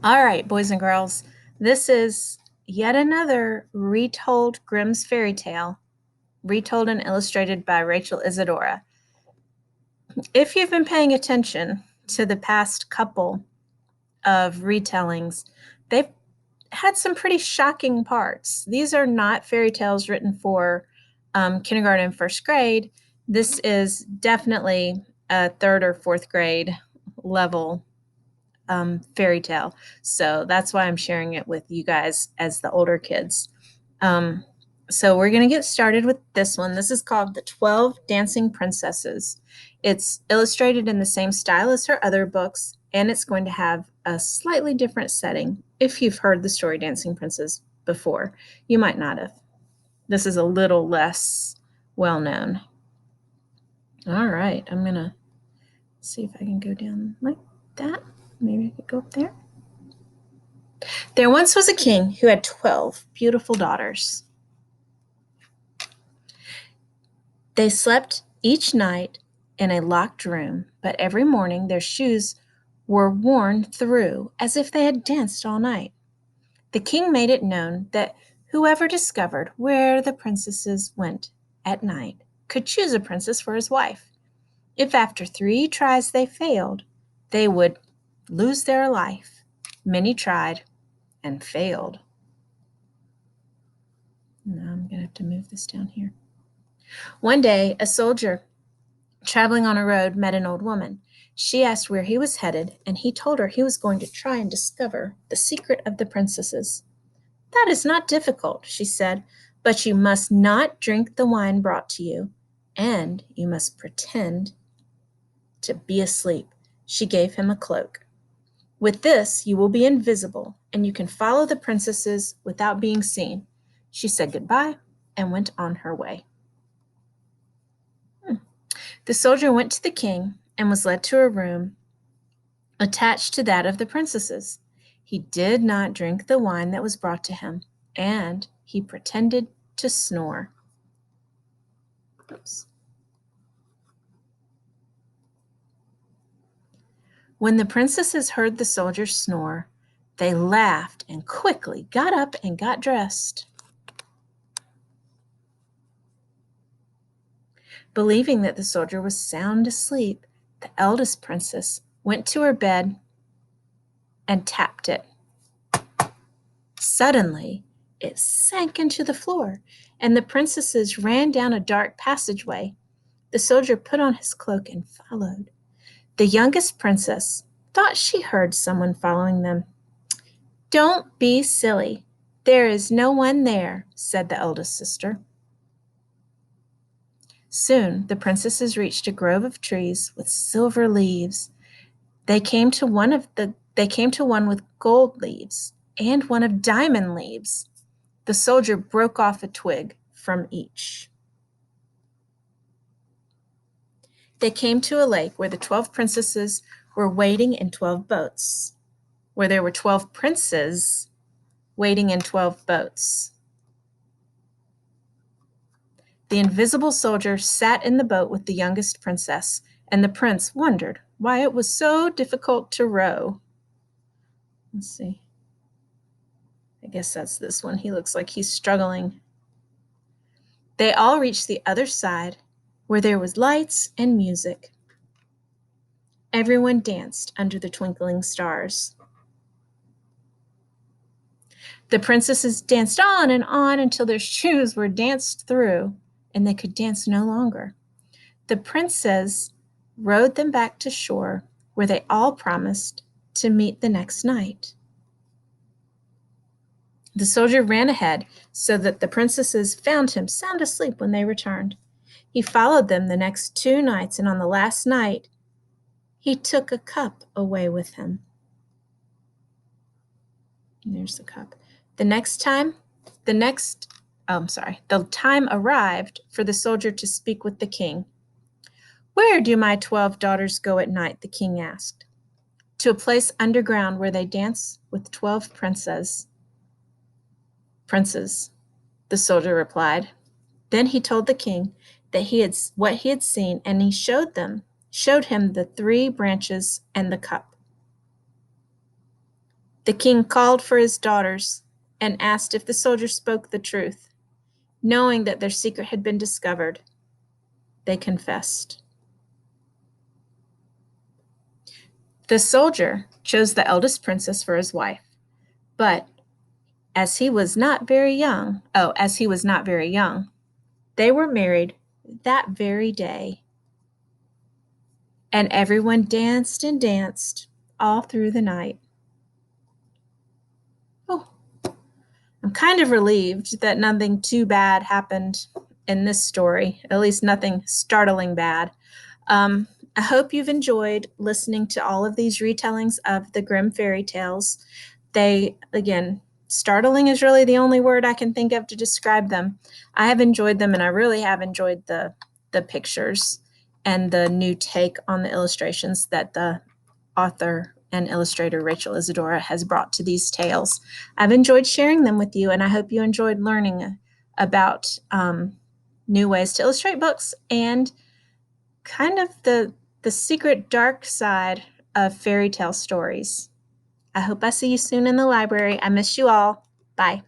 All right, boys and girls, this is yet another retold Grimm's fairy tale, retold and illustrated by Rachel Isadora. If you've been paying attention to the past couple of retellings, they've had some pretty shocking parts. These are not fairy tales written for kindergarten and first grade. This is definitely a third or fourth grade level fairy tale. So that's why I'm sharing it with you guys as the older kids. Um, so we're going to get started with this one. This is called The 12 Dancing Princesses. It's illustrated in the same style as her other books, and it's going to have a slightly different setting. If you've heard the story Dancing Princess before, you might not have. This is a little less well known. All right, I'm going to see if I can go down like that. Maybe I could go up there. There once was a king who had 12 beautiful daughters. They slept each night in a locked room, but every morning their shoes were worn through as if they had danced all night. The king made it known that whoever discovered where the princesses went at night could choose a princess for his wife. If after 3 tries they failed, they would lose their life. Many tried and failed. Now I'm going to have to move this down here. One day, a soldier traveling on a road met an old woman. She asked where he was headed, and he told her he was going to try and discover the secret of the princesses. That is not difficult, she said, but you must not drink the wine brought to you, and you must pretend to be asleep. She gave him a cloak. With this, you will be invisible, and you can follow the princesses without being seen. She said goodbye and went on her way. The soldier went to the king and was led to a room attached to that of the princesses. He did not drink the wine that was brought to him, and he pretended to snore. Oops. When the princesses heard the soldier snore, they laughed and quickly got up and got dressed. Believing that the soldier was sound asleep, the eldest princess went to her bed and tapped it. Suddenly, it sank into the floor, and the princesses ran down a dark passageway. The soldier put on his cloak and followed. The youngest princess thought she heard someone following them. "Don't be silly. There is no one there," said the eldest sister. Soon the princesses reached a grove of trees with silver leaves. They came to one with gold leaves and one of diamond leaves. The soldier broke off a twig from each. They came to a lake where the 12 princesses were waiting in 12 boats, where there were 12 princes waiting in 12 boats. The invisible soldier sat in the boat with the youngest princess, and the prince wondered why it was so difficult to row. Let's see. I guess that's this one. He looks like he's struggling. They all reached the other side, where there was lights and music. Everyone danced under the twinkling stars. The princesses danced on and on until their shoes were danced through and they could dance no longer. The princes rowed them back to shore, where they all promised to meet the next night. The soldier ran ahead so that the princesses found him sound asleep when they returned. He followed them the next 2 nights, and on the last night, he took a cup away with him. And there's the cup. The time arrived for the soldier to speak with the king. "Where do my 12 daughters go at night?" the king asked. "To a place underground where they dance with 12 princes," the soldier replied. Then he told the king that what he had seen, and he showed him the 3 branches and the cup. The king called for his daughters and asked if the soldier spoke the truth. Knowing that their secret had been discovered, they confessed. The soldier chose the eldest princess for his wife, but as he was not very young, they were married that very day. And everyone danced and danced all through the night. Oh, I'm kind of relieved that nothing too bad happened in this story, at least nothing startling bad. I hope you've enjoyed listening to all of these retellings of the Grimm fairy tales. They, again, startling is really the only word I can think of to describe them. I have enjoyed them, and I really have enjoyed the pictures and the new take on the illustrations that the author and illustrator Rachel Isadora has brought to these tales. I've enjoyed sharing them with you, and I hope you enjoyed learning about new ways to illustrate books and kind of the secret dark side of fairy tale stories. I hope I see you soon in the library. I miss you all. Bye.